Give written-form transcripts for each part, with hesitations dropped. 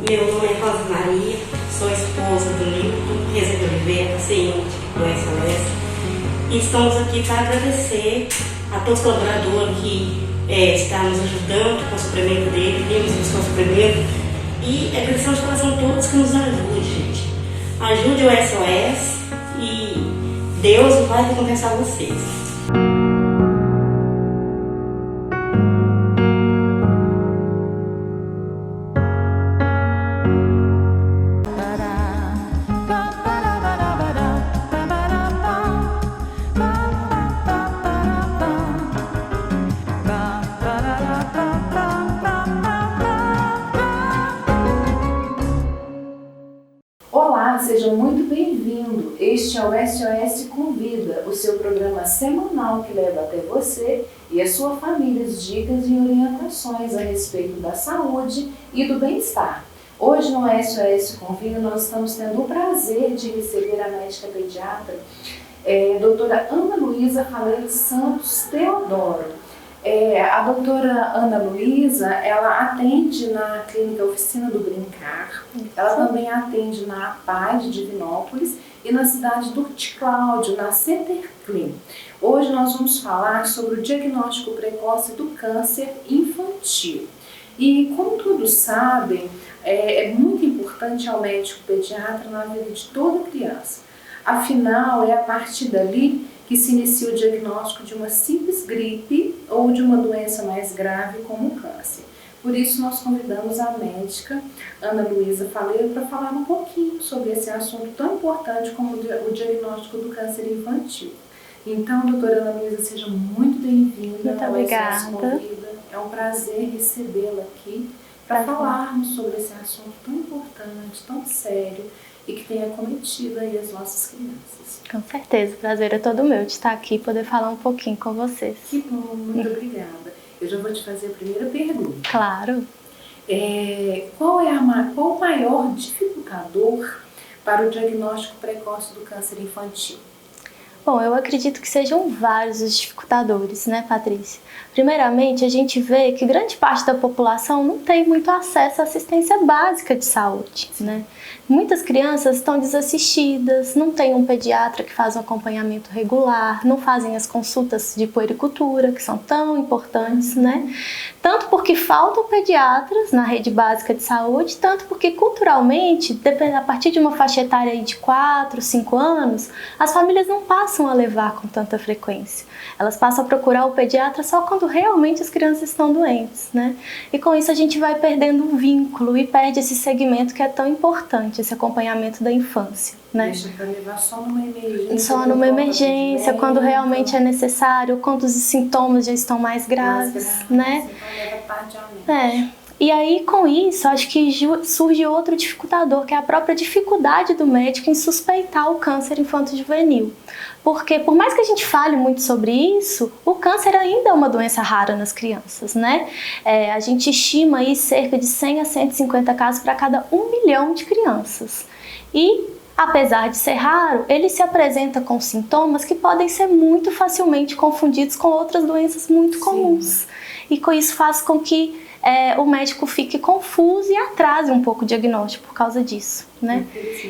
Meu nome é Rosa Maria, sou esposa do Nilton Rezende Oliveira, paciente do SOS. E estamos aqui para agradecer a todos os colaboradores que estão nos ajudando com o suplemento dele, temos buscar o suplemento. E agradecemos de coração a todos que nos ajudam, gente. Ajude o SOS e Deus vai recompensar vocês. Olá, seja muito bem-vindo. Este é o SOS Convida, o seu programa semanal que leva até você e a sua família dicas e orientações a respeito da saúde e do bem-estar. Hoje no SOS Convida nós estamos tendo o prazer de receber a médica pediatra, doutora Ana Luísa Faleiro Santos Teodoro. A doutora Ana Luísa, ela atende na clínica Oficina do Brincar, ela também atende na APA de Divinópolis e na cidade do Cláudio, na Centerclin. Hoje nós vamos falar sobre o diagnóstico precoce do câncer infantil. E como todos sabem, é muito importante ao médico pediatra na vida de toda criança. Afinal, é a partir dali que se inicia o diagnóstico de uma simples gripe ou de uma doença mais grave como o câncer. Por isso nós convidamos a médica Ana Luísa Faleiro para falar um pouquinho sobre esse assunto tão importante como o diagnóstico do câncer infantil. Então, doutora Ana Luísa, seja muito bem-vinda. Muito obrigada. É um prazer recebê-la aqui para falarmos sobre esse assunto tão importante, tão sério e que tem acometido aí as nossas crianças. Com certeza, o prazer é todo meu de estar aqui e poder falar um pouquinho com vocês. Que bom, muito obrigada. Eu já vou te fazer a primeira pergunta. Claro. Qual o maior dificultador para o diagnóstico precoce do câncer infantil? Bom, eu acredito que sejam vários os dificultadores, né, Patrícia? Primeiramente, a gente vê que grande parte da população não tem muito acesso à assistência básica de saúde, né? Muitas crianças estão desassistidas, não tem um pediatra que faz um acompanhamento regular, não fazem as consultas de puericultura, que são tão importantes, né? Tanto porque faltam pediatras na rede básica de saúde, tanto porque culturalmente, a partir de uma faixa etária aí de 4, 5 anos, as famílias não passam a levar com tanta frequência. Elas passam a procurar o pediatra só quando realmente as crianças estão doentes, né? E com isso a gente vai perdendo um vínculo e perde esse segmento que é tão importante, esse acompanhamento da infância, né? Deixa para levar só numa emergência. Só numa emergência, quando realmente é necessário, quando os sintomas já estão mais graves, né? Então leva tardiamente. E aí, com isso, acho que surge outro dificultador, que é a própria dificuldade do médico em suspeitar o câncer infanto-juvenil. Porque, por mais que a gente fale muito sobre isso, o câncer ainda é uma doença rara nas crianças, né? A gente estima aí cerca de 100 a 150 casos para cada 1 milhão de crianças. E, apesar de ser raro, ele se apresenta com sintomas que podem ser muito facilmente confundidos com outras doenças muito comuns. E com isso faz com que o médico fique confuso e atrase um pouco o diagnóstico por causa disso, né?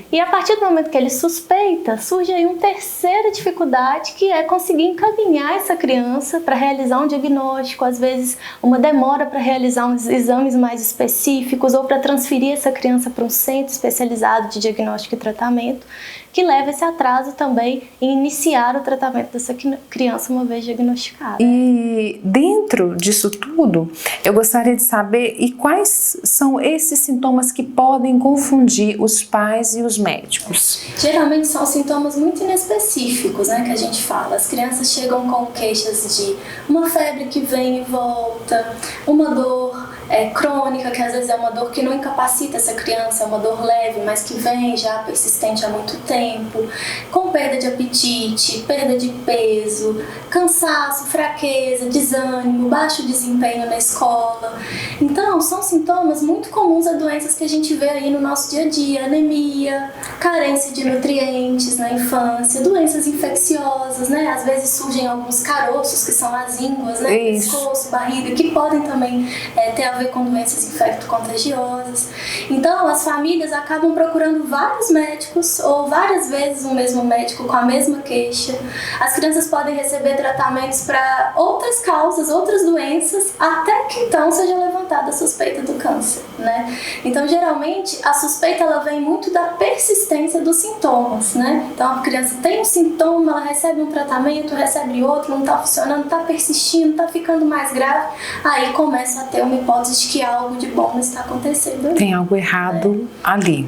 E a partir do momento que ele suspeita, surge aí uma terceira dificuldade, que é conseguir encaminhar essa criança para realizar um diagnóstico, às vezes uma demora para realizar uns exames mais específicos ou para transferir essa criança para um centro especializado de diagnóstico e tratamento, que leva esse atraso também em iniciar o tratamento dessa criança uma vez diagnosticada. E dentro disso tudo, eu gostaria de saber quais são esses sintomas que podem confundir os pais e os médicos. Geralmente são sintomas muito inespecíficos, né, que a gente fala. As crianças chegam com queixas de uma febre que vem e volta, uma dor crônica, que às vezes é uma dor que não incapacita essa criança, é uma dor leve, mas que vem já persistente há muito tempo, com perda de apetite, perda de peso, cansaço, fraqueza, desânimo, baixo desempenho na escola. Então, são sintomas muito comuns a doenças que a gente vê aí no nosso dia a dia: anemia, carência de nutrientes na infância, doenças infecciosas, né? Às vezes surgem alguns caroços, que são as ínguas, né? Pescoço, barriga, que podem também ter a a ver com doenças infecto-contagiosas. Então, as famílias acabam procurando vários médicos ou várias vezes o mesmo médico com a mesma queixa. As crianças podem receber tratamentos para outras causas, outras doenças, até que então seja levantada a suspeita do câncer, né? Então, geralmente, a suspeita ela vem muito da persistência dos sintomas, né? Então, a criança tem um sintoma, ela recebe um tratamento, recebe outro, não está funcionando, está persistindo, está ficando mais grave, aí começa a ter uma hipótese de que algo de bom não está acontecendo ali. Tem algo errado ali.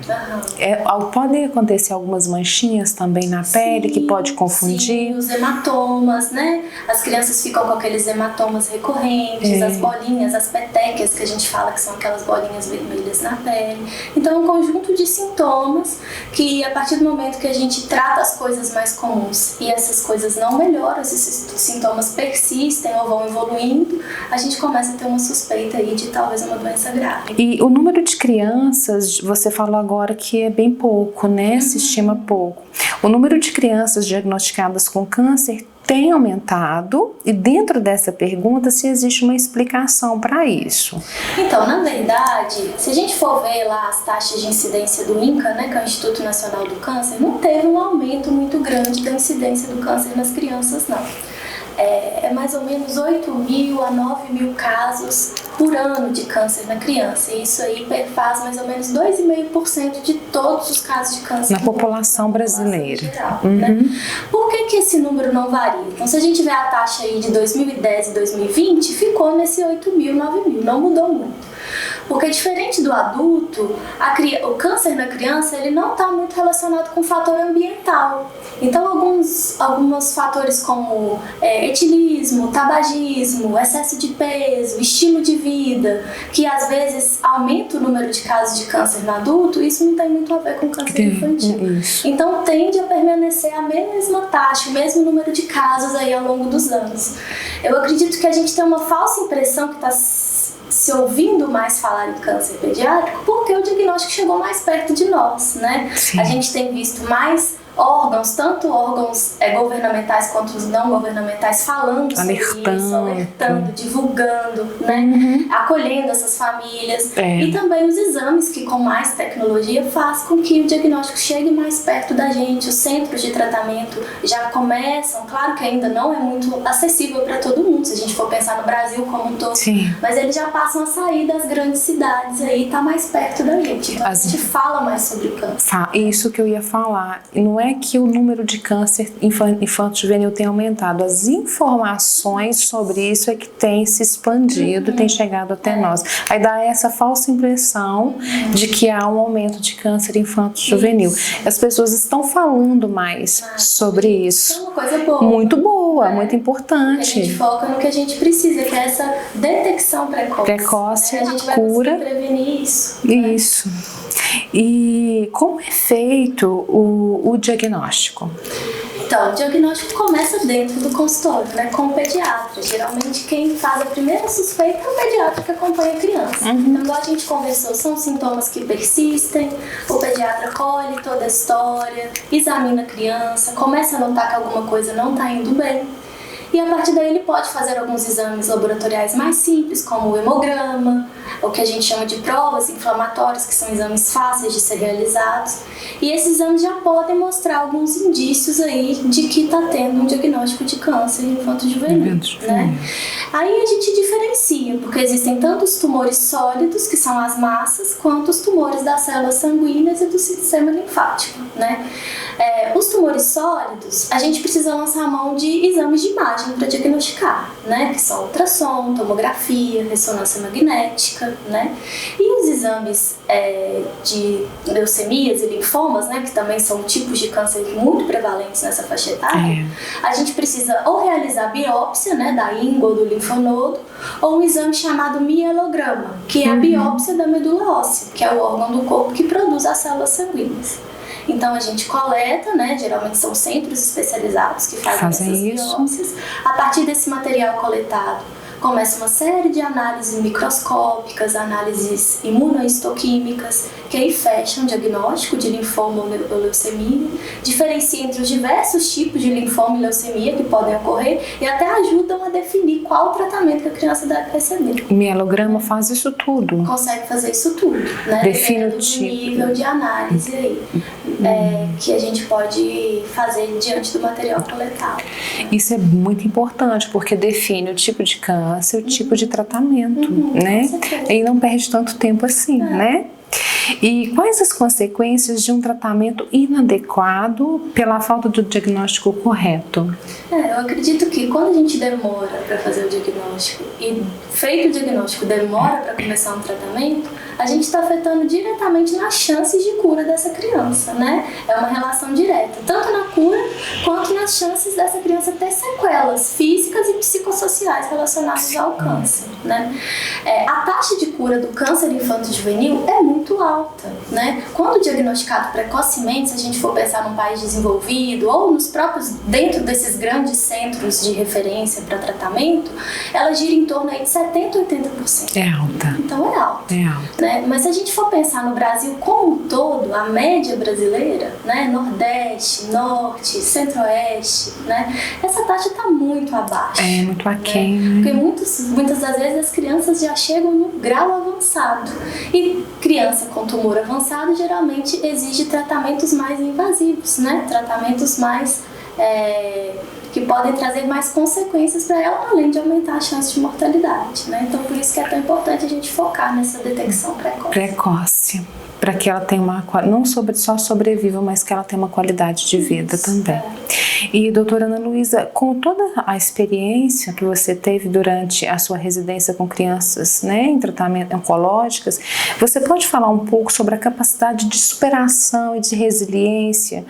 Podem acontecer algumas manchinhas também na pele que pode confundir. Sim, os hematomas, né? As crianças ficam com aqueles hematomas recorrentes, as bolinhas, as petequias que a gente fala que são aquelas bolinhas vermelhas na pele. Então, é um conjunto de sintomas que, a partir do momento que a gente trata as coisas mais comuns e essas coisas não melhoram, esses sintomas persistem ou vão evoluindo, a gente começa a ter uma suspeita aí de talvez uma doença grave. E o número de crianças, você falou agora que é bem pouco, né? Se estima pouco. O número de crianças diagnosticadas com câncer tem aumentado, e dentro dessa pergunta se existe uma explicação para isso. Então, na verdade, se a gente for ver lá as taxas de incidência do INCA, né, que é o Instituto Nacional do Câncer, não teve um aumento muito grande da incidência do câncer nas crianças, não. É mais ou menos 8.000 a 9.000 casos por ano de câncer na criança. E isso aí perfaz mais ou menos 2,5% de todos os casos de câncer na população brasileira. Geral, né? Por que esse número não varia? Então, se a gente vê a taxa aí de 2010 e 2020, ficou nesse 8.000, 9.000, não mudou muito. Porque diferente do adulto, o câncer na criança ele não está muito relacionado com o fator ambiental. Então, alguns fatores como etilismo, tabagismo, excesso de peso, estilo de vida, que às vezes aumenta o número de casos de câncer no adulto, isso não tem muito a ver com câncer infantil. Então, tende a permanecer a mesma taxa, o mesmo número de casos aí ao longo dos anos. Eu acredito que a gente tem uma falsa impressão que está se ouvindo mais falar em câncer pediátrico porque o diagnóstico chegou mais perto de nós, né? Sim. A gente tem visto mais órgãos, tanto órgãos governamentais quanto os não governamentais falando sobre isso, alertando, divulgando, né? Acolhendo essas famílias e também os exames que com mais tecnologia faz com que o diagnóstico chegue mais perto da gente. Os centros de tratamento já começam, claro que ainda não é muito acessível para todo mundo, se a gente for pensar no Brasil como um todo, mas eles já passam a sair das grandes cidades aí, tá mais perto da gente. Então a gente fala mais sobre o câncer. Isso que eu ia falar, não é que o número de câncer infanto-juvenil tem aumentado, as informações sobre isso é que tem se expandido, tem chegado até nós. Aí dá essa falsa impressão de que há um aumento de câncer infanto-juvenil. As pessoas estão falando mais sobre isso. É uma coisa boa. Muito boa, muito importante. A gente foca no que a gente precisa, que é essa detecção precoce. Né? A gente vai cura. Prevenir isso. Isso. E como é feito o diagnóstico? Então, o diagnóstico começa dentro do consultório, né, com o pediatra. Geralmente quem faz a primeira suspeita é o pediatra que acompanha a criança. Então, igual a gente conversou, são sintomas que persistem, o pediatra colhe toda a história, examina a criança, começa a notar que alguma coisa não está indo bem. E a partir daí ele pode fazer alguns exames laboratoriais mais simples, como o hemograma, o que a gente chama de provas inflamatórias, que são exames fáceis de ser realizados. E esses exames já podem mostrar alguns indícios aí de que está tendo um diagnóstico de câncer infanto-juvenil, né? Aí a gente diferencia, porque existem tanto os tumores sólidos, que são as massas, quanto os tumores das células sanguíneas e do sistema linfático, né? Os tumores sólidos, a gente precisa lançar a mão de exames de imagem para diagnosticar, né? Que são ultrassom, tomografia, ressonância magnética, né? E os exames de leucemias e linfomas, né? Que também são tipos de câncer muito prevalentes nessa faixa etária. A gente precisa ou realizar biópsia, né? Da íngua ou do linfonodo, ou um exame chamado mielograma, que é a biópsia da medula óssea, que é o órgão do corpo que produz as células sanguíneas. Então a gente coleta, né? Geralmente são centros especializados que fazem essas biópsias. A partir desse material coletado, começa uma série de análises microscópicas, análises imunohistoquímicas, que aí fecham o diagnóstico de linfoma ou leucemia, diferencia entre os diversos tipos de linfoma e leucemia que podem ocorrer e até ajudam a definir qual o tratamento que a criança deve receber. O mielograma faz isso tudo. Consegue fazer isso tudo, né? Define o do tipo. nível de análise aí, que a gente pode fazer diante do material coletado. Isso é muito importante, porque define o tipo de câncer, o tipo de tratamento, né? Com certeza. E não perde tanto tempo assim, né? E quais as consequências de um tratamento inadequado pela falta do diagnóstico correto? Eu acredito que quando a gente demora para fazer o diagnóstico e feito o diagnóstico demora para começar um tratamento, a gente está afetando diretamente nas chances de cura dessa criança, né? É uma relação direta, tanto na cura quanto nas chances dessa criança ter sequelas físicas e psicossociais relacionadas ao câncer, né? A taxa de cura do câncer infanto-juvenil é muito alta, né? Quando diagnosticado precocemente, se a gente for pensar num país desenvolvido ou nos próprios, dentro desses grandes centros de referência para tratamento, ela gira em torno aí de 70% a 80%. É alta. Então é alta. É alta. Né? Mas se a gente for pensar no Brasil como um todo, a média brasileira, né? Nordeste, Norte, Centro-Oeste, né? Essa taxa está muito abaixo. É muito aquém, né? Porque muitas das vezes as crianças já chegam no grau avançado. E criança com tumor avançado geralmente exige tratamentos mais invasivos, né? Tratamentos mais que podem trazer mais consequências para ela, além de aumentar a chance de mortalidade, né? Então, por isso que é tão importante a gente focar nessa detecção precoce. Para que ela tenha não só sobreviva, mas que ela tenha uma qualidade de vida também. E doutora Ana Luísa, com toda a experiência que você teve durante a sua residência com crianças, né, em tratamento oncológicas, você pode falar um pouco sobre a capacidade de superação e de resiliência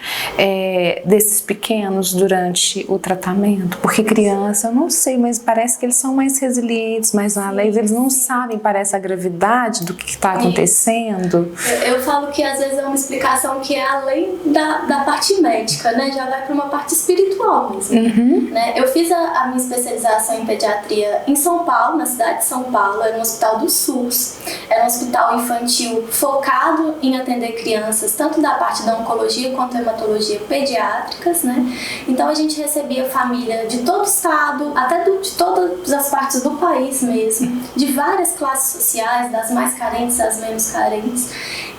desses pequenos durante o tratamento? Porque criança, eu não sei, mas parece que eles são mais resilientes, mais alegres, eles não sabem, parece, a gravidade do que está acontecendo. Eu falo que às vezes é uma explicação que é além da parte médica, né? Já vai para uma parte espiritual mesmo. Né? Eu fiz a minha especialização em pediatria em São Paulo, na cidade de São Paulo, era um hospital do SUS, era um hospital infantil focado em atender crianças, tanto da parte da oncologia quanto hematologia pediátricas, né? Então a gente recebia família de todo o estado, até de todas as partes do país mesmo, de várias classes sociais, das mais carentes às menos carentes.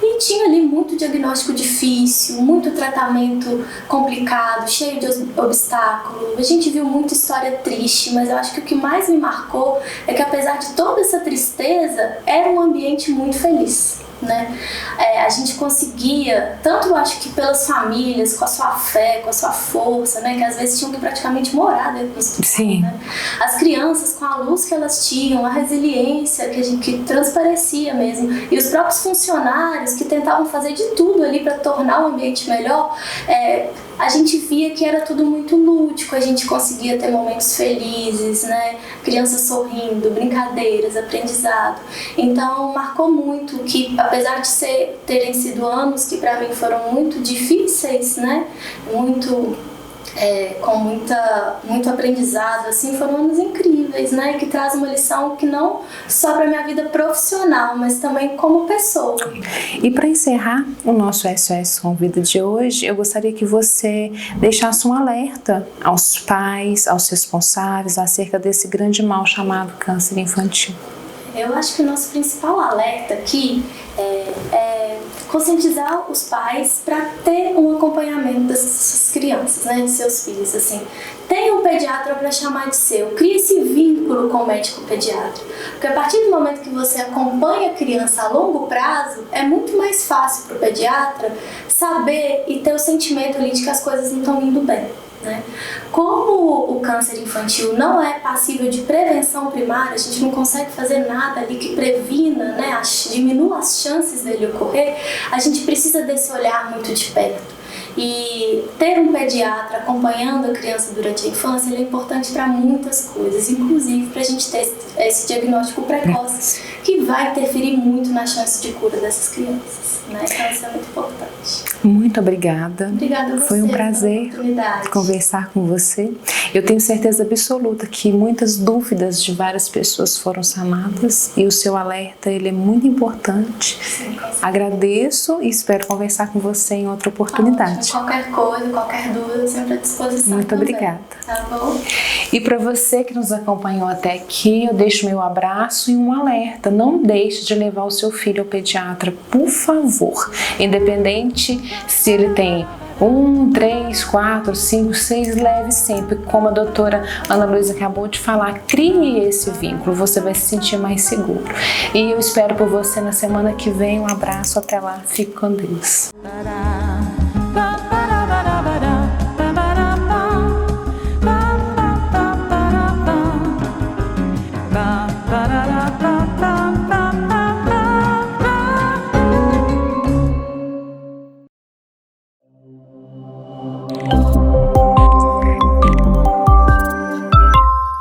E tinha ali muito diagnóstico difícil, muito tratamento complicado, cheio de obstáculos. A gente viu muita história triste, mas eu acho que o que mais me marcou é que, apesar de toda essa tristeza, era um ambiente muito feliz. Né? A gente conseguia, tanto eu acho que pelas famílias, com a sua fé, com a sua força, né? Que às vezes tinham que praticamente morar dentro do hospital. Sim. Né? As crianças com a luz que elas tinham, a resiliência que transparecia mesmo, e os próprios funcionários que tentavam fazer de tudo ali para tornar o ambiente melhor, a gente via que era tudo muito lúdico, a gente conseguia ter momentos felizes, né? Crianças sorrindo, brincadeiras, aprendizado. Então marcou muito que, apesar de terem sido anos que para mim foram muito difíceis, né? Com muito aprendizado, assim, foram anos incríveis, né? Que traz uma lição que não só para minha vida profissional, mas também como pessoa. E para encerrar o nosso SOS Convida de hoje, eu gostaria que você deixasse um alerta aos pais, aos responsáveis, acerca desse grande mal chamado câncer infantil. Eu acho que o nosso principal alerta aqui é conscientizar os pais para ter um acompanhamento dessas crianças, né, de seus filhos, assim. Tenha um pediatra para chamar de seu, crie esse vínculo com o médico pediatra, porque a partir do momento que você acompanha a criança a longo prazo, é muito mais fácil para o pediatra saber e ter o sentimento ali de que as coisas não estão indo bem. Né? Como o câncer infantil não é passível de prevenção primária, a gente não consegue fazer nada ali que previna, né, diminua as chances dele ocorrer, a gente precisa desse olhar muito de perto. E ter um pediatra acompanhando a criança durante a infância ele é importante para muitas coisas, inclusive para a gente ter esse diagnóstico precoce, que vai interferir muito na chance de cura dessas crianças, né? Então isso é muito importante. Muito obrigada. Obrigada a você. Foi um prazer conversar com você. Eu tenho certeza absoluta que muitas dúvidas de várias pessoas foram sanadas e o seu alerta ele é muito importante. Sim, agradeço e espero conversar com você em outra oportunidade. Qualquer coisa, qualquer dúvida, sempre à disposição. Muito também. obrigada. Tá bom? E para você que nos acompanhou até aqui, eu deixo meu abraço e um alerta. Não deixe de levar o seu filho ao pediatra, por favor. Independente se ele tem 1, 3, 4, 5, 6, leve sempre. Como a doutora Ana Luísa acabou de falar, crie esse vínculo, você vai se sentir mais seguro. E eu espero por você na semana que vem. Um abraço, até lá, fique com Deus.